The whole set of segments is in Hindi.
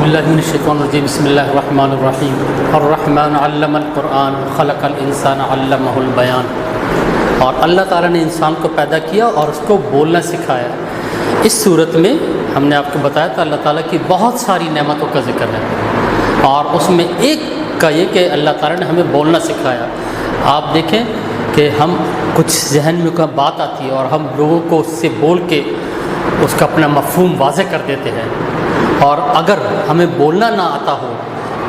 औज़ुबिल्लाहिमिनश्शैतानिर्रजीम बिस्मिल्लाहिर्रहमानिर्रहीम अर्रहमान अल्लमल कुरान खलक़ल इंसान अल्लमहुल बयान। और अल्लाह ताला ने इंसान को पैदा किया और उसको बोलना सिखाया। इस सूरत में हमने आपको बताया था अल्लाह ताला की बहुत सारी नेमतों का जिक्र है और उसमें एक का ये कि अल्लाह ताला ने हमें बोलना सिखाया। आप देखें कि हम कुछ जहन में कोई बात आती है और हम लोगों को उससे बोल के उसका अपना मफ़हूम वाज़ेह कर देते हैं, और अगर हमें बोलना ना आता हो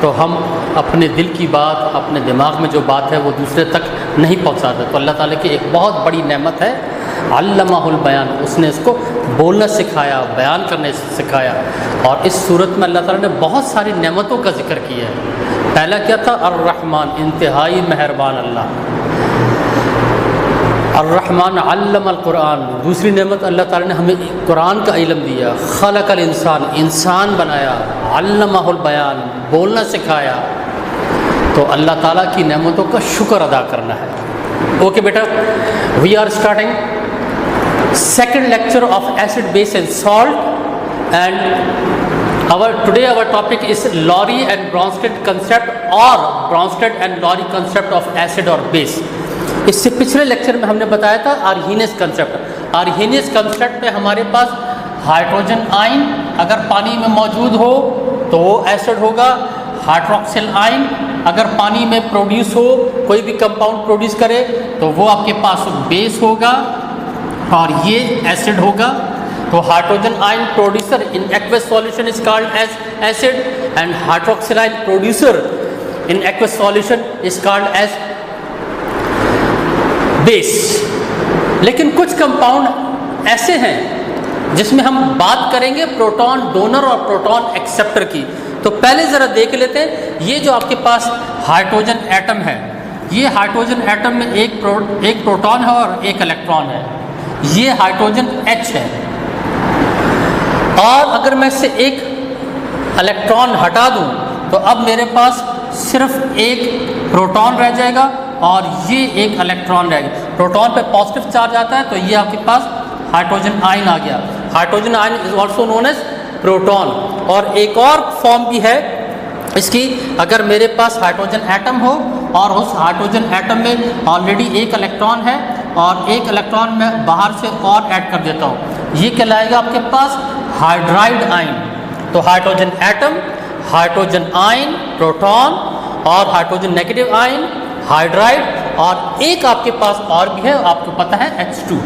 तो हम अपने दिल की बात, अपने दिमाग में जो बात है वो दूसरे तक नहीं पहुंचाते। तो अल्लाह ताला की एक बहुत बड़ी नेमत है अल्लमहुल बयान, उसने इसको बोलना सिखाया, बयान करने सिखाया। और इस सूरत में अल्लाह ताला ने बहुत सारी नेमतों का जिक्र किया है। पहला क्या था? अर्रहमान, इंतहाई मेहरबान अल्लाह। अर्रहमान अल्लमल कुरान, दूसरी नेमत अल्लाह ताला ने हमें कुरान का इल्म दिया। खलक़ल इंसान, इंसान बनाया। अल्लमहुल बयान, बोलना सिखाया। तो अल्लाह ताला की नेमतों का शुक्र अदा करना है। ओके बेटा, we are starting second lecture of acid base and salt and our topic is Lowry and Bronsted concept or Bronsted and Lowry concept of acid or base। इससे पिछले लेक्चर में हमने बताया था आर्हीनियस कंसेप्ट। आर्हीनियस कंसेप्ट में हमारे पास हाइड्रोजन आयन अगर पानी में मौजूद हो तो वो एसिड होगा। हाइड्रोक्सिल आयन अगर पानी में प्रोड्यूस हो, कोई भी कंपाउंड प्रोड्यूस करे तो वो आपके पास बेस होगा और ये एसिड होगा। तो hydrogen ion producer in aqueous solution is called as acid and hydroxyl ion producer in aqueous solution is called as base. लेकिन कुछ कंपाउंड ऐसे हैं जिसमें हम बात करेंगे प्रोटॉन डोनर और प्रोटॉन एक्सेप्टर की। तो पहले ज़रा देख लेते हैं, ये जो आपके पास हाइड्रोजन एटम है, ये हाइड्रोजन एटम में एक प्रोटॉन है और एक इलेक्ट्रॉन है। ये हाइड्रोजन H है और अगर मैं इससे एक इलेक्ट्रॉन हटा दूं तो अब मेरे पास सिर्फ एक प्रोटॉन रह जाएगा और ये एक इलेक्ट्रॉन रहेगा। प्रोटॉन पे पॉजिटिव चार्ज आता है तो ये आपके पास हाइड्रोजन आयन आ गया। Hydrogen ion is also known as proton. और एक और फॉर्म भी है इसकी, अगर मेरे पास हाइड्रोजन एटम हो और उस हाइड्रोजन एटम में ऑलरेडी एक इलेक्ट्रॉन है और एक इलेक्ट्रॉन मैं बाहर से और ऐड कर देता हूँ, ये कहलाएगा आपके पास हाइड्राइड आयन। तो hydrogen atom, hydrogen ion, proton और हाइड्रोजन नेगेटिव आयन, हाइड्राइड, और एक आपके पास और भी है, आपको पता है H2।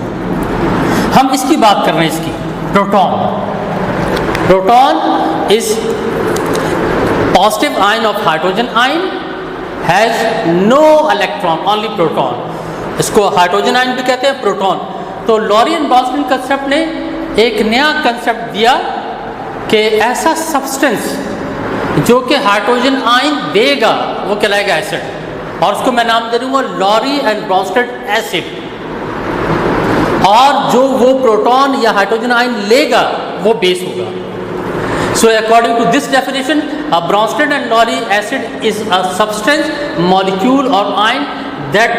हम इसकी बात कर रहे हैं, इसकी proton. Proton is positive ion of hydrogen ion, has no electron, only proton. इसको हाइड्रोजन आयन भी कहते हैं, प्रोटॉन। तो लॉरी एंड ब्रॉन्स्टेड कंसेप्ट ने एक नया कंसेप्ट दिया कि ऐसा सब्सटेंस जो कि हाइड्रोजन आयन देगा वो कहलाएगा एसिड, और उसको मैं नाम दे दूंगा लॉरी एंड ब्रॉन्स्टेड एसिड। और जो वो प्रोटॉन या हाइड्रोजन आयन लेगा वो बेस होगा। So according to this definition, a Bronsted and Lowry acid is a substance, molecule or ion that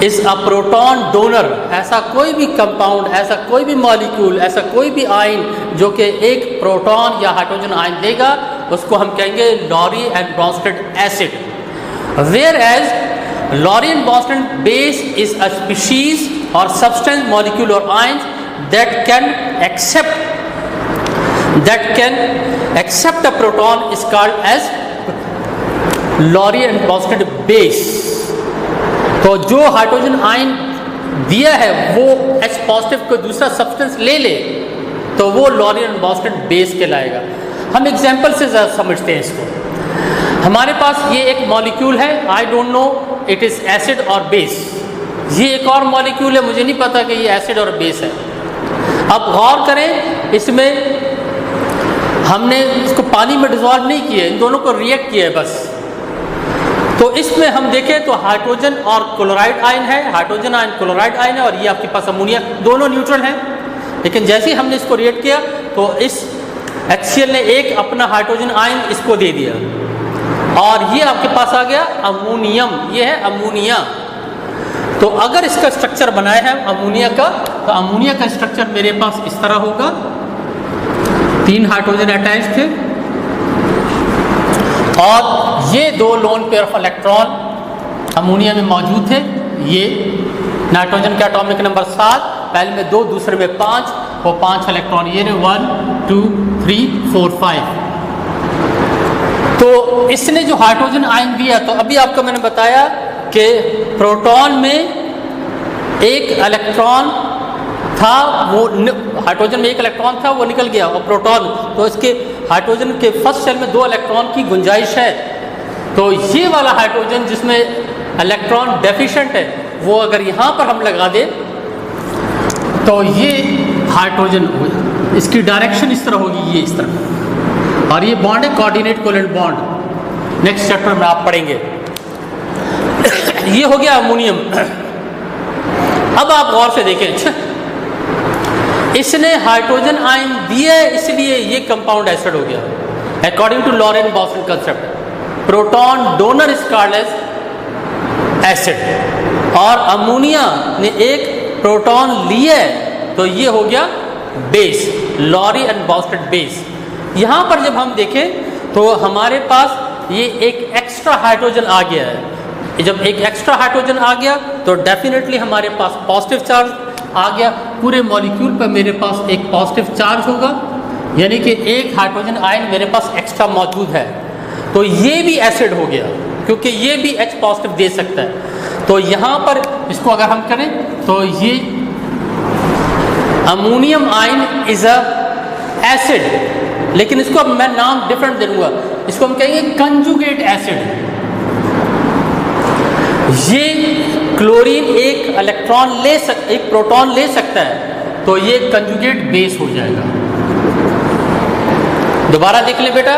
is a proton donor। ऐसा कोई भी कंपाउंड, ऐसा कोई भी मॉलिक्यूल, ऐसा कोई भी आयन जो कि एक प्रोटॉन या हाइड्रोजन आयन देगा उसको हम कहेंगे Lowry and Bronsted acid। Whereas Lowry and Bronsted base is a species or substance, molecule or ions that can accept a proton is called as Lowry and Bronsted base। तो जो हाइड्रोजन आयन दिया है वो H पॉजिटिव को दूसरा सब्सटेंस ले ले तो वो Lowry and Bronsted बेस कहलाएगा। हम एग्जांपल से ज़रा समझते हैं इसको। हमारे पास ये एक मॉलिक्यूल है, I don't know it is acid और बेस। ये एक और मॉलिक्यूल है, मुझे नहीं पता कि ये एसिड और बेस है। अब गौर करें, इसमें हमने इसको पानी में डिसॉल्व नहीं किया, इन दोनों को रिएक्ट किया है बस। तो इसमें हम देखें तो हाइड्रोजन और क्लोराइड आयन है, हाइड्रोजन आयन क्लोराइड आयन है, और ये आपके पास अमोनिया, दोनों न्यूट्रल हैं। लेकिन जैसे ही हमने इसको रिएक्ट किया तो इस HCl ने एक अपना हाइड्रोजन आयन इसको दे दिया और ये आपके पास आ गया अमोनियम, ये है अमोनिया। तो अगर इसका स्ट्रक्चर बनाया है अमोनिया का, तो अमोनिया का स्ट्रक्चर मेरे पास इस तरह होगा। 3 हाइड्रोजन अटैच थे और ये दो lone pair of electron ammonia में मौजूद थे। ये नाइट्रोजन के एटॉमिक नंबर 7, पहले में 2, दूसरे में 5, वो 5 इलेक्ट्रॉन ये रहे 1 2 3 4 5। तो इसने जो हाइड्रोजन आयन दिया, तो अभी आपको मैंने बताया कि प्रोटॉन में एक इलेक्ट्रॉन था, वो हाइड्रोजन में एक इलेक्ट्रॉन था, वो निकल गया, और प्रोटॉन, तो इसके हाइड्रोजन के फर्स्ट शेल में 2 इलेक्ट्रॉन की गुंजाइश है। तो ये वाला हाइड्रोजन जिसमें इलेक्ट्रॉन डेफिशिएंट है, वो अगर यहाँ पर हम लगा दें तो ये हाइड्रोजन, इसकी डायरेक्शन इस तरह होगी, ये इस तरह, और ये बॉन्ड है coordinate covalent bond, next chapter में आप पढ़ेंगे। ये हो गया अमोनियम। अब आप गौर से देखें, इसने हाइड्रोजन आयन दिया है, इसलिए ये कंपाउंड एसिड हो गया। According to Laurent बॉसन concept, proton donor is called as acid, और अमोनिया ने एक प्रोटॉन लिया है तो ये हो गया base, Lowry and Bronsted base. यहाँ पर जब हम देखें तो हमारे पास ये एक एक्स्ट्रा हाइड्रोजन आ गया है। जब एक एक्स्ट्रा हाइड्रोजन आ गया तो डेफिनेटली हमारे पास पॉजिटिव चार्ज आ गया, पूरे मॉलिक्यूल पर मेरे पास एक पॉजिटिव चार्ज होगा, यानी कि एक हाइड्रोजन आयन मेरे पास एक्स्ट्रा मौजूद है, तो ये भी एसिड हो गया, क्योंकि ये भी H पॉजिटिव दे सकता है। तो यहाँ पर इसको अगर हम करें तो ये ammonium ion is a acid, लेकिन इसको अब मैं नाम डिफरेंट दे दूंगा, इसको हम कहेंगे कंजुगेट एसिड। ये क्लोरीन एक इलेक्ट्रॉन एक प्रोटॉन ले सकता है, तो ये कंजुगेट बेस हो जाएगा। दोबारा देख ले बेटा,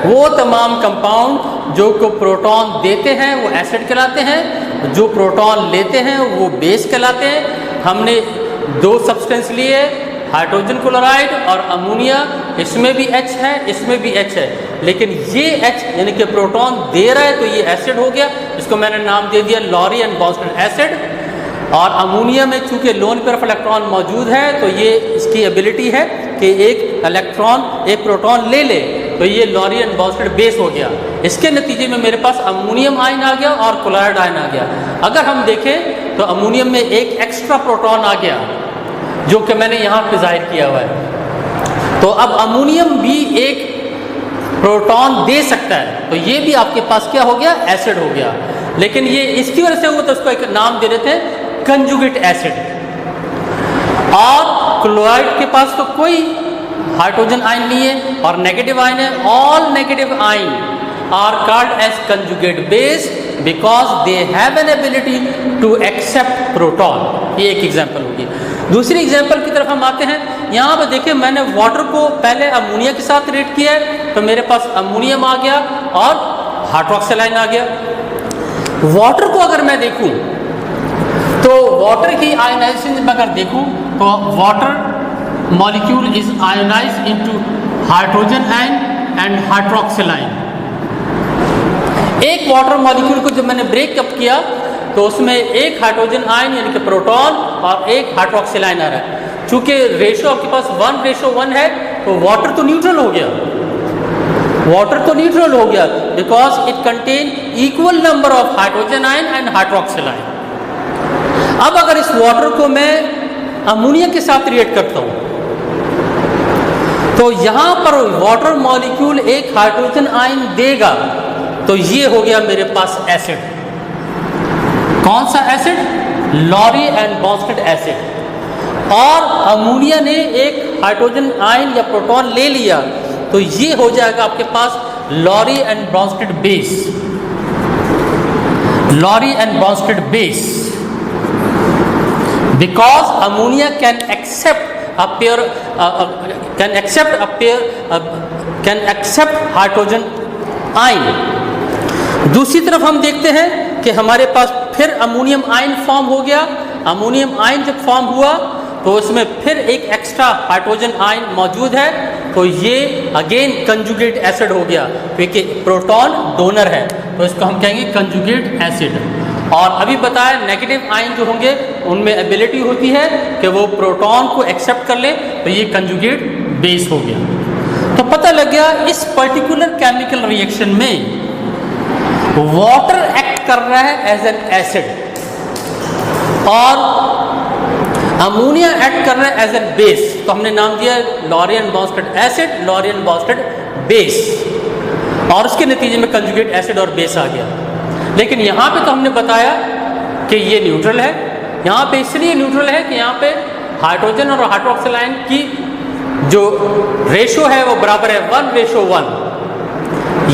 वो तमाम कंपाउंड जो को प्रोटॉन देते हैं वो एसिड कहलाते हैं, जो प्रोटॉन लेते हैं वो बेस कहलाते हैं। हमने 2 सब्सटेंस लिए, हाइड्रोजन क्लोराइड और अमोनिया, इसमें भी H है, इसमें भी H है, लेकिन ये H यानी कि प्रोटॉन दे रहा है तो ये एसिड हो गया, इसको मैंने नाम दे दिया लॉरी एंड बॉस्टेड एसिड। और अमोनिया में चूंकि लोन पेयर ऑफ इलेक्ट्रॉन मौजूद है, तो ये इसकी एबिलिटी है कि एक इलेक्ट्रॉन एक प्रोटॉन ले ले, तो ये लॉरी एंड बॉस्टेड बेस हो गया। इसके नतीजे में मेरे पास अमोनियम आयन आ गया और क्लोराइड आयन आ गया। अगर हम देखें तो अमोनियम में एक एक्स्ट्रा प्रोटॉन आ गया, जो कि मैंने यहाँ पे जाहिर किया हुआ है। तो अब अमोनियम भी एक प्रोटॉन दे सकता है, तो ये भी आपके पास क्या हो गया, एसिड हो गया। लेकिन ये इसकी वजह से हुआ तो उसको एक नाम दे देते हैं कंजुगेट एसिड। और क्लोराइड के पास तो कोई हाइड्रोजन आयन नहीं है और नेगेटिव आयन है, all negative ion are called as conjugate base because they have an ability to accept proton. ये एक एग्जांपल होगी। दूसरी एग्जांपल की तरफ हम आते हैं। यहाँ पर देखिए, मैंने वाटर को पहले अमोनिया के साथ रेट किया है, तो मेरे पास अमोनियम आ गया और हाइड्रोक्सिल आ गया। वाटर को अगर मैं देखूं तो वाटर की आयोनाइजेशन में अगर देखूं तो water molecule is ionised into hydrogen ion and hydroxyl ion. एक वाटर मॉलिक्यूल को जब मैंने ब्रेकअप किया तो उसमें एक हाइड्रोजन आयन यानी कि प्रोटॉन और एक हाइड्रोक्सिल आयन आ रहा है। चूंकि रेशो आपके पास 1:1 है, तो वाटर तो न्यूट्रल हो गया, वाटर तो न्यूट्रल हो गया because it contain equal number of hydrogen ion and hydroxyl ion. अब अगर इस वाटर को मैं अमोनिया के साथ रिएक्ट करता हूं तो यहां पर वाटर मॉलिक्यूल एक हाइड्रोजन आयन देगा, तो ये हो गया मेरे पास एसिड। कौन सा acid? Lowry and Bronsted acid. और अमोनिया ने एक हाइड्रोजन आयन या प्रोटॉन ले लिया, तो ये हो जाएगा आपके पास Lowry and Bronsted base, Lowry and Bronsted base, because ammonia can accept hydrogen ion. दूसरी तरफ हम देखते हैं कि हमारे पास फिर अमोनियम आयन फॉर्म हो गया। अमोनियम आयन जब फॉर्म हुआ तो उसमें फिर एक एक्स्ट्रा हाइड्रोजन आयन मौजूद है, तो ये अगेन कंजुगेट एसिड हो गया, क्योंकि प्रोटॉन डोनर है, तो इसको हम कहेंगे कंजुगेट एसिड। और अभी बताया नेगेटिव आयन जो होंगे उनमें एबिलिटी होती है कि वो प्रोटॉन को एक्सेप्ट कर ले, तो ये कंजुगेट बेस हो गया। तो पता लग गया इस पर्टिकुलर केमिकल रिएक्शन में वाटर एक्ट कर रहा है एज एन एसिड और अमोनिया एक्ट कर रहा है एज एन बेस, तो हमने नाम दिया Lorien Brønsted acid, Lorien Brønsted base, और उसके नतीजे में कंजुगेट एसिड और बेस आ गया। लेकिन यहाँ पे तो हमने बताया कि ये न्यूट्रल है। यहाँ पे इसलिए न्यूट्रल है कि यहाँ पे हाइड्रोजन और हाइड्रोक्सिल आयन की जो रेशो है वो बराबर है 1:1।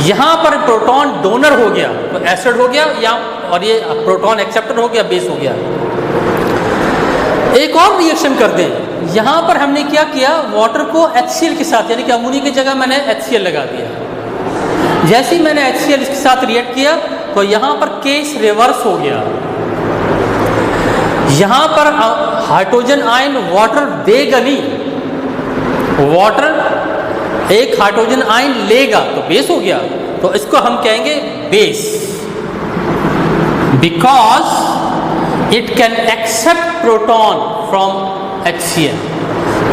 यहाँ पर प्रोटॉन डोनर हो गया तो एसिड हो गया, और ये प्रोटॉन एक्सेप्टर हो गया, बेस हो गया। एक और रिएक्शन कर दें, यहाँ पर हमने क्या किया, वाटर को HCl के साथ, यानी कि अमोनिया की जगह मैंने HCl लगा दिया। जैसे ही मैंने HCl इसके साथ रिएक्ट किया तो यहाँ पर केस रिवर्स हो गया। यहाँ पर हाइड्रोजन आयन वाटर देगा नहीं, वाटर एक हाइड्रोजन आयन लेगा तो बेस हो गया, तो इसको हम कहेंगे base, because it can accept proton from HCl,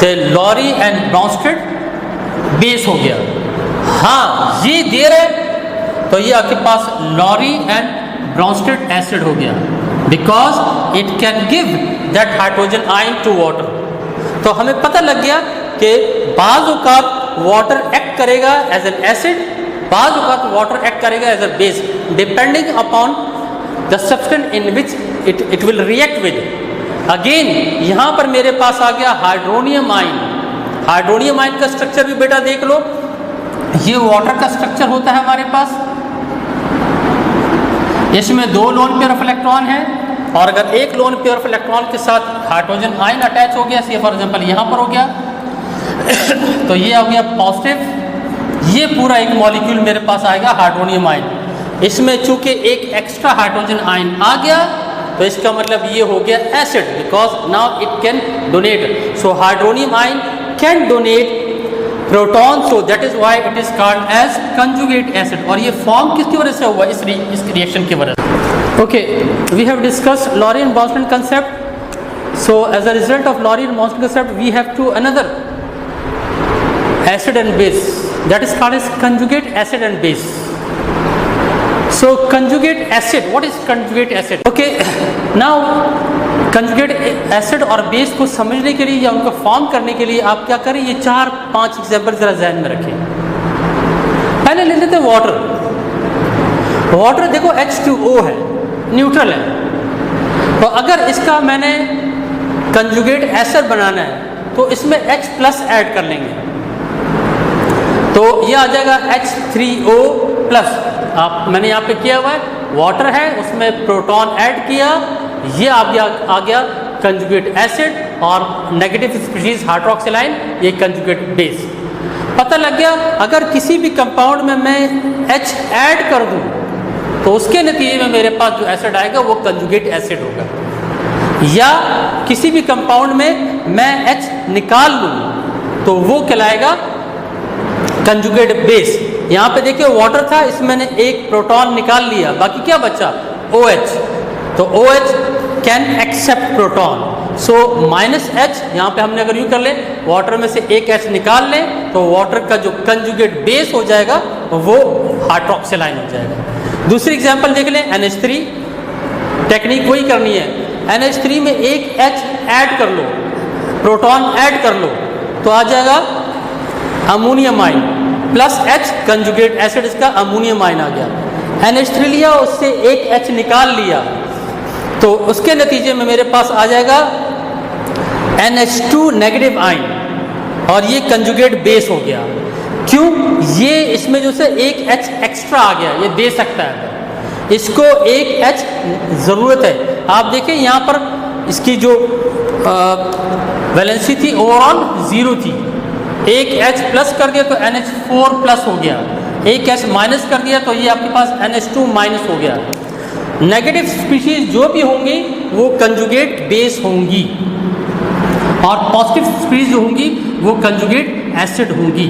तो लॉरी एंड ब्रॉन्स्टेड बेस हो गया। हाँ, ये दे रहे तो ये आपके पास लॉरी एंड ब्रॉन्स्टेड एसिड हो गया, because it can give that hydrogen ion to water. तो हमें पता लग गया कि बाज़ औक़ात वाटर एक्ट करेगा एज एन एसिड, बाज़ औक़ात वाटर एक्ट करेगा as a base, depending upon the substance in which it will react with। Again यहाँ पर मेरे पास आ गया हाइड्रोनियम आयन। हाइड्रोनियम आयन का स्ट्रक्चर भी बेटा देख लो, ये वाटर का स्ट्रक्चर होता है हमारे पास, इसमें 2 लोन पेयर ऑफ इलेक्ट्रॉन है, और अगर एक लोन पेयर ऑफ इलेक्ट्रॉन के साथ हाइड्रोजन आयन अटैच हो गया, से फॉर एग्जांपल यहाँ पर हो गया तो ये हो गया पॉजिटिव। ये पूरा एक मॉलिक्यूल मेरे पास आएगा हाइड्रोनियम आयन, इसमें चूंकि एक एक्स्ट्रा हाइड्रोजन आयन आ गया तो इसका मतलब ये हो गया acid, because now it can donate. So hydronium ion can donate proton, so that is why it is called as conjugate acid. और ये फॉर्म किसकी वजह से हुआ, इस रिएक्शन की वजह से। Okay, we have discussed Lowry and Bronsted concept. So as a result of Lowry and Bronsted concept we have to another acid and base, that is called as conjugate acid and base. So conjugate acid, what is conjugate acid? Okay, now conjugate acid और base को समझने के लिए या उनको फॉर्म करने के लिए आप क्या करें, ये 4-5 एग्जाम्पल जरा जहन में रखें। पहले ले लेते हैं वाटर। वाटर देखो H2O है, न्यूट्रल है, तो अगर इसका मैंने कंजुगेट एसिड बनाना है तो इसमें H+ ऐड कर लेंगे, तो ये आ जाएगा H3O+। आप मैंने यहाँ पे किया हुआ है, वाटर है उसमें प्रोटॉन ऐड किया, ये आ गया कंजुगेट एसिड, और नेगेटिव स्पीशीज हाइड्रोक्सिल आयन ये कंजुगेट बेस। पता लग गया अगर किसी भी कंपाउंड में मैं H ऐड कर दूँ तो उसके नतीजे में मेरे पास जो एसिड आएगा वो कंजुगेट एसिड होगा, या किसी भी कंपाउंड में मैं H निकाल लूँ तो वो कहलाएगा कंजुगेट बेस। यहाँ पे देखिए वाटर था, इसमें मैंने एक प्रोटॉन निकाल लिया, बाकी क्या बचा, OH, तो OH can accept proton, so -H। यहाँ पे हमने अगर यूँ कर ले, वाटर में से एक H निकाल लें तो वाटर का जो कंजुगेट बेस हो जाएगा वो हाइड्रोक्सिल आयन हो जाएगा। दूसरी एग्जांपल देख लें, NH3, टेक्निक वही करनी है, NH3 में एक H ऐड कर लो, प्रोटॉन ऐड कर लो, तो आ जाएगा ammonium ion plus H conjugate acid, इसका अमोनियम आयन आ गया। NH3 लिया, उससे एक H निकाल लिया, तो उसके नतीजे में मेरे पास आ जाएगा NH2 नेगेटिव आयन, और ये कंजुगेट बेस हो गया। क्यों, ये इसमें जो से एक H एक्स्ट्रा आ गया, ये दे सकता है, इसको एक H ज़रूरत है। आप देखें यहाँ पर इसकी जो वैलेंसी थी ओवरऑल 0 थी, एक H+ कर दिया तो NH4+ हो गया, एक H- कर दिया तो ये आपके पास NH2- हो गया। नेगेटिव स्पीशीज जो भी होंगी वो कंजुगेट बेस होंगी, और पॉजिटिव स्पीशीज जो होंगी वो कंजुगेट एसिड होंगी।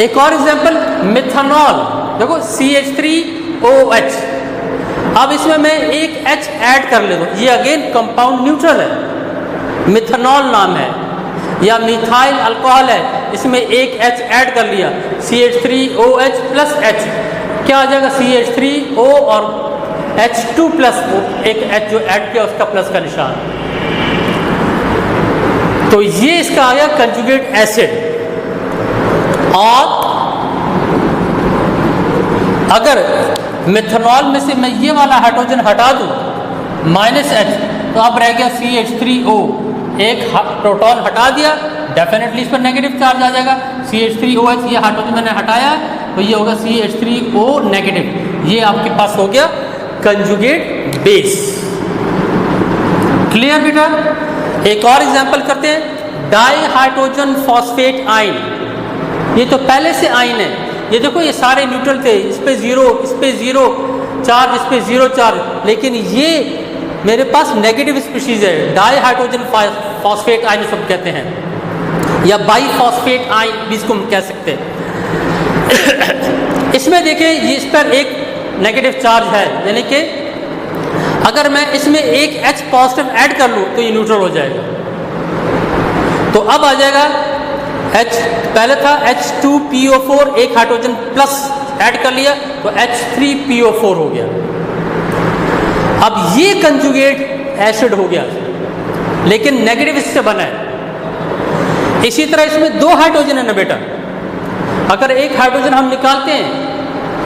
एक और एग्जांपल, मिथानॉल, देखो CH3OH, अब इसमें मैं एक H ऐड कर लेता हूँ, ये अगेन कंपाउंड न्यूट्रल है, मिथानॉल नाम है, या मिथाइल अल्कोहल है, इसमें एक H ऐड कर लिया, CH3OH+H, क्या आ जाएगा, CH3O और H2 प्लस, वो एक H जो ऐड किया उसका प्लस का निशान। तो ये इसका आ गया कंजुगेट एसिड। और अगर मिथनॉल में से मैं ये वाला हाइड्रोजन हटा दूं -H, तो अब रह गया CH3O, एक प्रोटॉन हटा दिया, डेफिनेटली इस पर नेगेटिव चार्ज आ जाएगा। CH3OH ये हाइड्रोजन मैंने हटाया तो ये होगा CH3O नेगेटिव। ये आपके पास हो गया कंजुगेट बेस। क्लियर बेटा? एक और एग्जांपल करते हैं, डाई हाइड्रोजन फॉस्फेट आयन। ये तो पहले से आयन है, ये देखो ये सारे न्यूट्रल थे, इस पे जीरो, इस पे जीरो चार्ज, इस पे जीरो चार्ज, लेकिन ये मेरे पास नेगेटिव स्पीशीज है, डाई हाइड्रोजन फॉस्फेट आयन सब कहते हैं, या बाई फॉस्फेट आयन भी इसको हम कह सकते हैं। इसमें देखिए ये इस पर एक नेगेटिव चार्ज है, यानी कि अगर मैं इसमें एक H पॉजिटिव ऐड कर लूँ तो ये न्यूट्रल हो जाएगा। तो अब आ जाएगा H, पहले था H2PO4, एक हाइड्रोजन प्लस ऐड कर लिया तो H3PO4 हो गया। अब ये कंजुगेट एसिड हो गया, लेकिन नेगेटिव इससे बना है। इसी तरह इसमें दो हाइड्रोजन है ना बेटा, अगर एक हाइड्रोजन हम निकालते हैं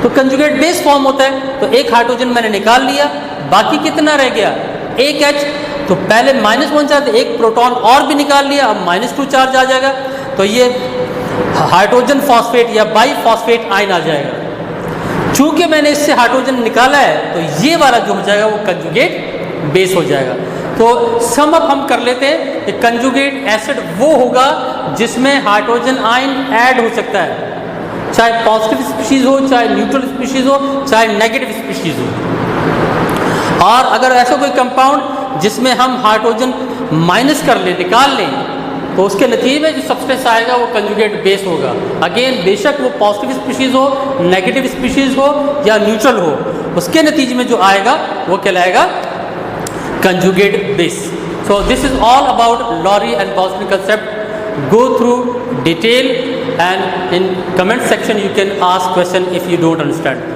तो कंजुगेट बेस फॉर्म होता है। तो एक हाइड्रोजन मैंने निकाल लिया, बाकी कितना रह गया, एक H। तो पहले -1 चार्ज, एक प्रोटॉन और भी निकाल लिया, अब -2 चार्ज आ जाएगा। तो ये हाइड्रोजन फॉस्फेट या बाई फॉस्फेट आयन आ जाएगा। चूंकि मैंने इससे हाइड्रोजन निकाला है तो ये वाला जो हो जाएगा वो कंजुगेट बेस हो जाएगा। तो सम अप हम कर लेते हैं कि कंजुगेट एसिड वो होगा जिसमें हाइड्रोजन आयन ऐड हो सकता है, चाहे पॉजिटिव स्पीशीज हो, चाहे न्यूट्रल स्पीशीज हो, चाहे नेगेटिव स्पीशीज हो। और अगर ऐसा कोई कंपाउंड जिसमें हम हाइड्रोजन माइनस कर लें, निकाल लें, तो उसके नतीजे में जो सब्सटेंस आएगा वो कंजुगेट बेस होगा। अगेन बेशक वो पॉजिटिव स्पीशीज हो, नेगेटिव स्पीशीज हो या न्यूट्रल हो, उसके नतीजे में जो आएगा वो कहलाएगा conjugate base. So this is all about Lowry and Boussingault concept. Go through detail, and in comment section you can ask question if you don't understand.